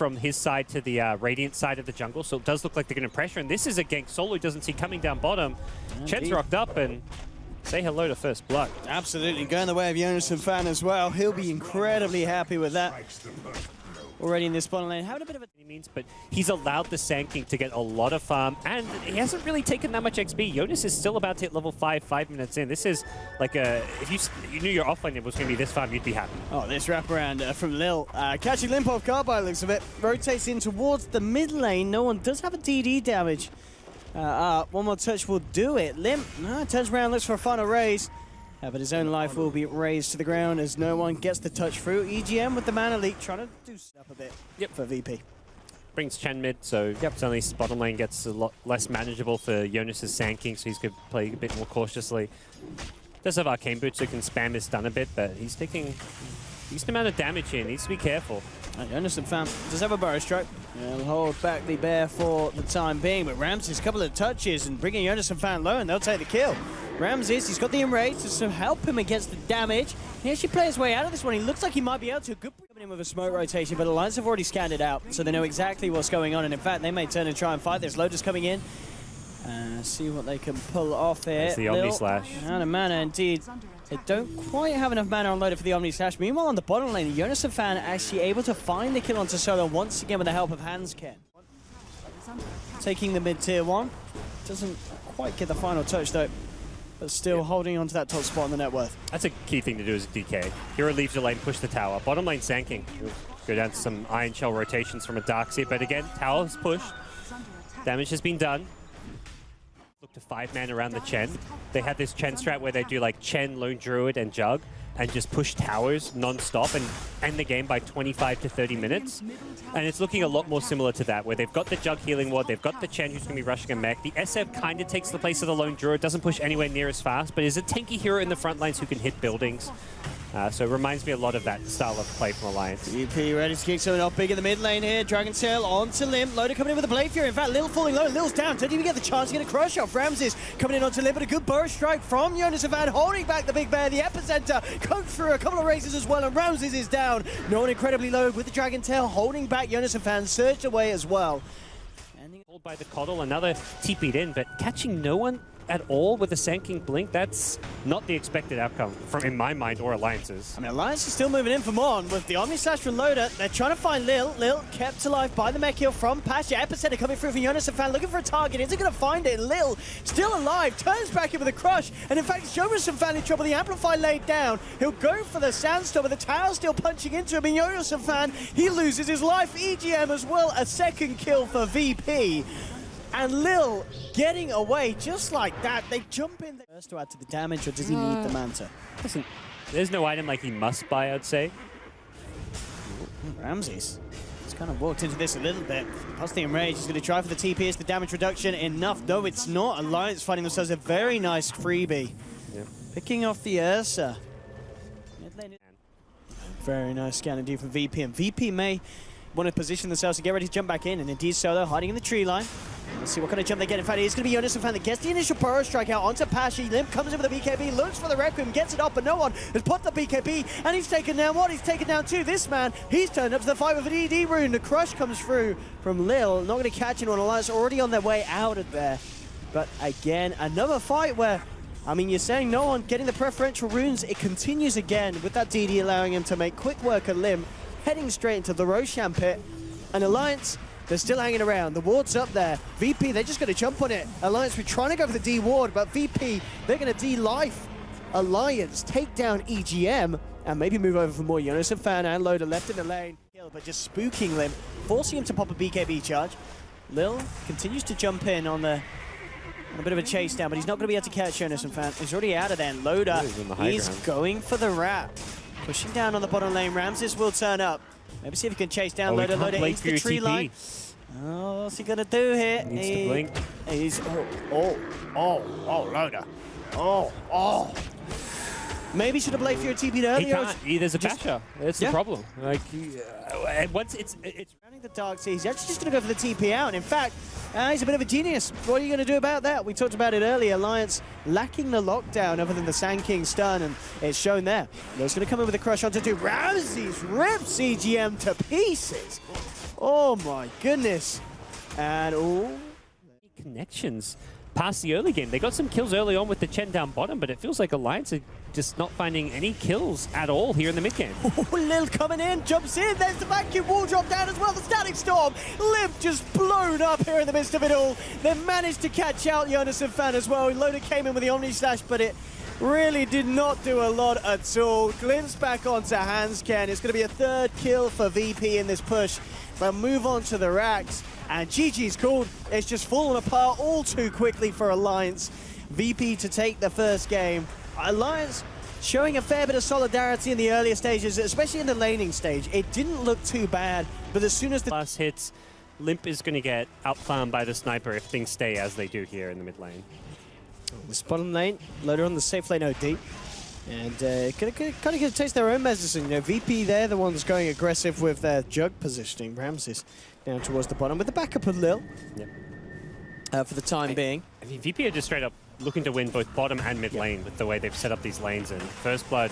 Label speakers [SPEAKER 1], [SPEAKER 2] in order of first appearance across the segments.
[SPEAKER 1] from his side to the Radiant side of the jungle, so it does look like they're going to pressure. And this is a gank Solo doesn't see coming down bottom. Chen's rocked up and say hello to First Blood.
[SPEAKER 2] Absolutely, going the way of Jonas and Fan as well. He'll be incredibly happy with that. Already in this bottom lane, having a bit of a
[SPEAKER 1] means, but he's allowed the Sand King to get a lot of farm, and he hasn't really taken that much XP. Jonas is still about to hit level 5 minutes in. This is like a, if you knew your offlane was going to be this farm, you'd be happy.
[SPEAKER 2] Oh, this wraparound from Lil. Catching Limp off guard by the looks of it. Rotates in towards the mid lane. No one does have a DD damage. One more touch will do it. Limp turns around, looks for a final raise. But his own life will be raised to the ground as no one gets the touch through. EGM with the mana leak, trying to do up a bit for VP.
[SPEAKER 1] Brings Chen mid, so suddenly bottom lane gets a lot less manageable for Jonas' Sand King, so he's going to play a bit more cautiously. Does have Arcane Boots, so he can spam his stun a bit, but he's taking a decent amount of damage here. Needs to be careful.
[SPEAKER 2] Jonas and Fam does have a burrow strike. He'll hold back the bear for the time being, but Ramses a couple of touches and bringing Jonas and Fan low, and they'll take the kill. Ramses, he's got the enrage to help him against the damage. He actually plays his way out of this one. He looks like he might be able to. Good coming in with a smoke rotation, but Alliance have already scanned it out, so they know exactly what's going on. And in fact, they may turn and try and fight. There's Lotus coming in. See what they can pull off here.
[SPEAKER 1] It's the Omni Slash.
[SPEAKER 2] Out of mana, indeed. They don't quite have enough mana on Loader for the Omni Slash. Meanwhile, on the bottom lane, Jonas and Fan actually able to find the kill onto Solo once again with the help of Hansken. Taking the mid-tier one. Doesn't quite get the final touch, though. But still holding on to that top spot on the net worth.
[SPEAKER 1] That's a key thing to do as a DK. Hero leaves your lane, push the tower. Bottom lane Sand King. Go down to some Iron Shell rotations from a Darkseer, but again, tower's pushed. Damage has been done. Look to 5-man around the Chen. They had this Chen strat where they do like Chen, Lone Druid, and Jug, and just push towers non-stop and end the game by 25 to 30 minutes. And it's looking a lot more similar to that, where they've got the Jug healing ward, they've got the Chen who's going to be rushing a mech. The SF kind of takes the place of the Lone Druid, doesn't push anywhere near as fast, but is a tanky hero in the front lines who can hit buildings. So it reminds me a lot of that style of play from Alliance.
[SPEAKER 2] VP ready to kick someone off big in the mid lane here. Dragon Tail onto Limp. Loader coming in with a Blade Fury. In fact, Lil falling low. Lil's down. Doesn't even get the chance to get a crush off. Ramses coming in onto Limp, but a good burst strike from Jonas and Fan, holding back the big bear. The epicenter comes through a couple of raises as well, and Ramses is down. No one incredibly low with the Dragon Tail holding back Jonas and Fan. Surged away as well.
[SPEAKER 1] Hold by the Coddle, another TP'd in, but catching no one at all with the Sand King blink, that's not the expected outcome from, in my mind, or Alliance's.
[SPEAKER 2] I mean, Alliance is still moving in for Mon with the Omni Slash from Loader. They're trying to find Lil. Lil kept alive by the mech heal from Pasha. Epicenter coming through from Jonas and Fan, looking for a target. Isn't going to find it. Lil still alive, turns back in with a crush. And in fact, Jonas and Fan in trouble. The Amplify laid down. He'll go for the Sandstorm, but the tower still punching into him. And Jonas and Fan, he loses his life. EGM as well, a second kill for VP. And Lil getting away just like that. They jump in first to add to the damage, or does he need the Manta?
[SPEAKER 1] Listen, there's no item like he must buy, I'd say.
[SPEAKER 2] Ramses has kind of walked into this a little bit. Plus the enrage, he's going to try for the TP. Is the damage reduction enough? No, it's not. Alliance finding themselves a very nice freebie. Yep. Picking off the Ursa. Very nice scan indeed from VP. And VP may want to position themselves to get ready to jump back in. And indeed Solo hiding in the tree line. Let's see what kind of jump they get. In fact, it's going to be Jonas and Fan that gets the initial burrow strike out onto Pashi. Limp comes in with a BKB, looks for the Requiem, gets it up, but no one has put the BKB, and he's taken down what? He's taken down two. This man, he's turned up to the fight with an ED rune. The crush comes through from Lil. Not going to catch anyone. Alliance already on their way out of there. But again, another fight where, I mean, you're saying no one getting the preferential runes. It continues again with that DD allowing him to make quick work of Limp, heading straight into the Roshan pit. And Alliance, they're still hanging around. The ward's up there. VP, they're just going to jump on it. Alliance, we're trying to go for the D ward, but VP, they're going to D-life. Alliance take down EGM and maybe move over for more. Jonas and Fan and Loader left in the lane. But just spooking Limp, forcing him to pop a BKB charge. Lil continues to jump in on a bit of a chase down, but he's not going to be able to catch Jonas and Fan. He's already out of there. Loader, he's going for the wrap. Pushing down on the bottom lane. Ramses will turn up. Maybe see if he can chase down Loader. Loader into the tree line. Oh, what's he gonna do here?
[SPEAKER 1] Needs to blink.
[SPEAKER 2] He's Loader. Maybe should have Blade Fury TP'd earlier.
[SPEAKER 1] He can't. There's a Basher. That's the problem. Like, once it's
[SPEAKER 2] running the Darkseer, he's actually just gonna go for the TP out. And in fact, he's a bit of a genius. What are you gonna do about that? We talked about it earlier. Alliance lacking the lockdown other than the Sand King stun, and it's shown there. He's gonna come in with a crush onto two. Ramses rips EGM to pieces. Oh my goodness. And oh.
[SPEAKER 1] Connections past the early game. They got some kills early on with the Chen down bottom, but it feels like Alliance are just not finding any kills at all here in the mid game.
[SPEAKER 2] Oh, Lil coming in, jumps in, there's the vacuum wall drop down as well, the static storm. Liv just blown up here in the midst of it all. They managed to catch out Jonas and Fan as well. Loda came in with the Omni Slash, but it really did not do a lot at all. Glimpse back onto Hansken. It's going to be a third kill for VP in this push. But move on to the racks. And GG's called. It's just fallen apart all too quickly for Alliance. VP to take the first game. Alliance showing a fair bit of solidarity in the earlier stages, especially in the laning stage. It didn't look too bad, but as soon as the
[SPEAKER 1] last hits, Limp is going to get out-farmed by the sniper if things stay as they do here in the mid lane.
[SPEAKER 2] The bottom lane, Loader on the safe lane OD. And kind of going to taste their own medicine. You know, VP, they're the ones going aggressive with their jug positioning. Ramses down towards the bottom with the backup of Lil. Yep. For the time being.
[SPEAKER 1] I mean, VP are just straight up looking to win both bottom and mid lane with the way they've set up these lanes. And First Blood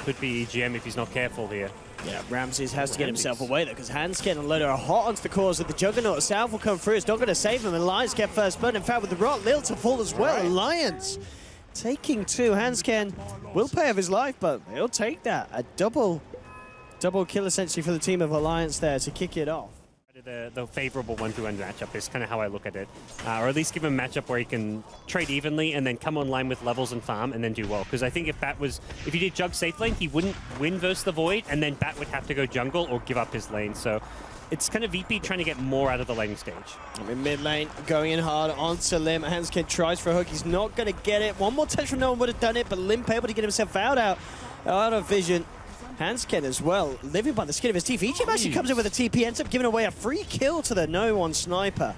[SPEAKER 1] could be EGM if he's not careful here.
[SPEAKER 2] Yeah, Ramses has to get himself away though, because Hansken and Loader are hot onto the cause of the Juggernaut. South will come through. It's not going to save him. Alliance get first blood. In fact, with the rot, Lil to fall as well. Right. Alliance taking two. Hansken will pay of his life, but he'll take that. A double kill essentially for the team of Alliance there to kick it off.
[SPEAKER 1] The favorable 1v1 matchup is kind of how I look at it. Or at least give him a matchup where he can trade evenly and then come online with levels and farm and then do well. Because I think if he did Jug safe lane, he wouldn't win versus the Void, and then Bat would have to go jungle or give up his lane. So it's kind of VP trying to get more out of the laning stage.
[SPEAKER 2] In mid lane, going in hard onto Lim. Hansken tries for a hook. He's not going to get it. One more touch from no one would have done it, but Limp able to get himself out of vision. Hansken as well, living by the skin of his teeth. Ichim actually comes in with a TP, ends up giving away a free kill to the no-one sniper.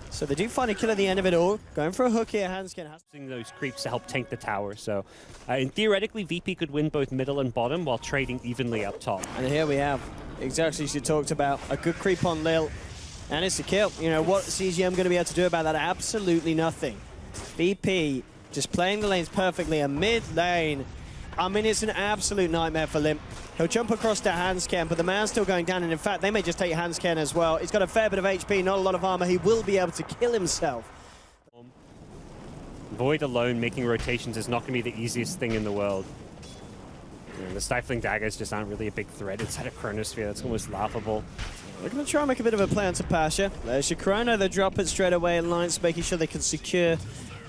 [SPEAKER 2] So they do find a kill at the end of it all. Going for a hook here, Hansken has
[SPEAKER 1] using those creeps to help tank the tower. So and theoretically, VP could win both middle and bottom while trading evenly up top.
[SPEAKER 2] And here we have exactly as you talked about, a good creep on Lil. And it's a kill. You know, what is CGM going to be able to do about that? Absolutely nothing. VP just playing the lanes perfectly. A mid lane. I mean, it's an absolute nightmare for Limp. He'll jump across to Hansken, but the man's still going down, and in fact, they may just take Hansken as well. He's got a fair bit of HP, not a lot of armor. He will be able to kill himself.
[SPEAKER 1] Void alone making rotations is not going to be the easiest thing in the world. You know, the Stifling Daggers just aren't really a big threat inside of Chronosphere. That's almost laughable.
[SPEAKER 2] They're going to try and make a bit of a play onto Pasha. There's your Chrono. They drop it straight away. Alliance making sure they can secure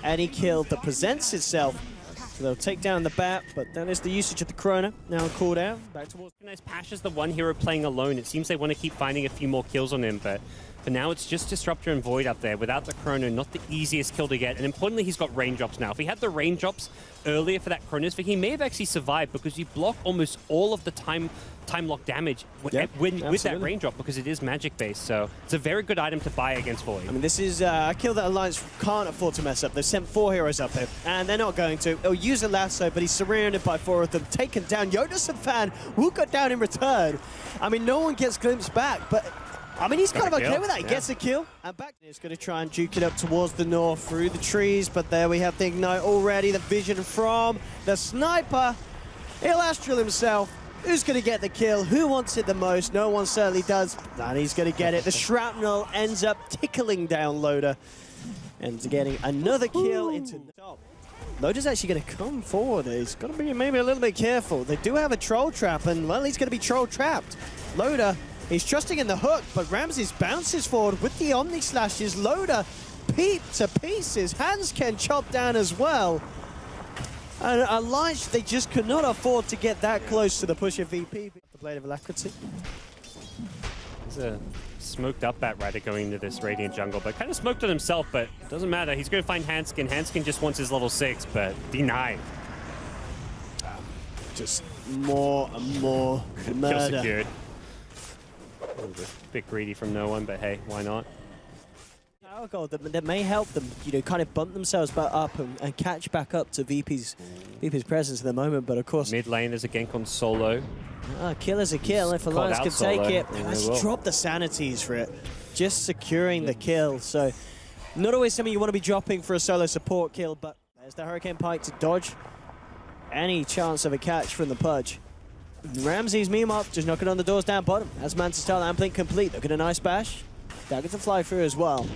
[SPEAKER 2] any kill that presents itself. So they'll take down the Bat, but that is the usage of the Chrono. Now called out. Back towards...
[SPEAKER 1] Pasha's the one hero playing alone. It seems they want to keep finding a few more kills on him, but for now it's just Disruptor and Void up there. Without the Chrono, not the easiest kill to get. And importantly, he's got raindrops now. If he had the raindrops earlier for that Chronosphere, he may have actually survived because you block almost all of the time lock damage with that raindrop because it is magic based. So it's a very good item to buy against Void.
[SPEAKER 2] I mean, this is a kill that Alliance can't afford to mess up. They've sent 4 heroes up here, and they're not going to. He'll use a lasso, but he's surrounded by 4 of them. Taken down. Jonas and Fan will go down in return. I mean, no one gets Glimpse back, but I mean, he's kind of okay with that. He gets a kill. And back he's going to try and juke it up towards the north through the trees, but there we have the Ignite already. The vision from the sniper. He'll Astral himself. Who's going to get the kill? Who wants it the most? No one certainly does. And he's going to get it. The shrapnel ends up tickling down Loader. And getting another kill into the top. Loader's actually going to come forward. He's got to be maybe a little bit careful. They do have a troll trap, and well, he's going to be troll trapped. Loader, he's trusting in the hook, but Ramses bounces forward with the Omni Slashes. Loader peeped to pieces. Hansken chopped down as well. And Alliance, they just could not afford to get that close to the push of VP. The Blade of Alacrity.
[SPEAKER 1] There's a smoked up Bat Rider going into this Radiant jungle, but kind of smoked on himself, but it doesn't matter. He's going to find Hansken. Hansken just wants his level 6, but denied.
[SPEAKER 2] Just more and more murder.
[SPEAKER 1] Kill secured. A bit greedy from no one, but hey, why not?
[SPEAKER 2] Power gold that may help them, you know, kind of bump themselves back up and catch back up to VP's presence at the moment. But of course,
[SPEAKER 1] mid lane is a gank on Solo.
[SPEAKER 2] Kill is a kill. If Alliance could take it,
[SPEAKER 1] yeah,
[SPEAKER 2] let's drop the sanities for it. Just securing the kill. So not always something you want to be dropping for a solo support kill. But there's the Hurricane Pike to dodge any chance of a catch from the Pudge. Ramsey's meanwhile just knocking on the doors down bottom. As Manta style Amplink complete. Look at a nice bash. Dagger to fly through as well.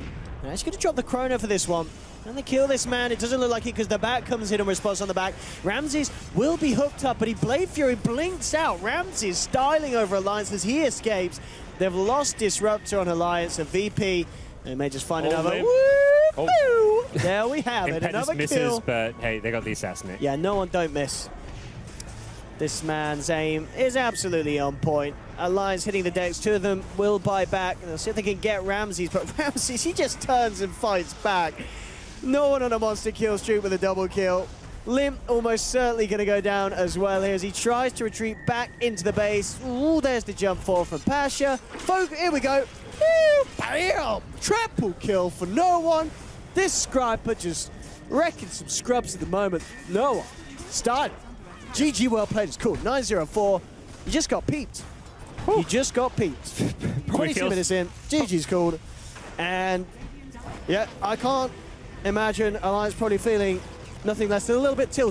[SPEAKER 2] Now he's going to drop the Chrono for this one. And they kill this man. It doesn't look like it because the back comes in and response on the back. Ramses will be hooked up, but he Blade Fury blinks out. Ramses styling over Alliance as he escapes. They've lost Disruptor on Alliance and VP. They may just find another.
[SPEAKER 1] Oh.
[SPEAKER 2] There we have it. Another
[SPEAKER 1] misses,
[SPEAKER 2] kill.
[SPEAKER 1] but hey, they got the assassinate.
[SPEAKER 2] Yeah, no one don't miss. This man's aim is absolutely on point. Alliance hitting the decks. Two of them will buy back. And they'll see if they can get Ramses, but Ramses, he just turns and fights back. No one on a monster kill streak with a double kill. Limp almost certainly going to go down as well here as he tries to retreat back into the base. Ooh, there's the jump forward from Pasha. Here we go. Woo, bam! Triple kill for no one. This Scriper just wrecking some scrubs at the moment. No one. Started. GG, well played. It's cool. 9-0-4. You just got peeped. You just got peeped. 22 minutes in. GG's called. And yeah, I can't imagine Alliance probably feeling nothing less than a little bit tilted.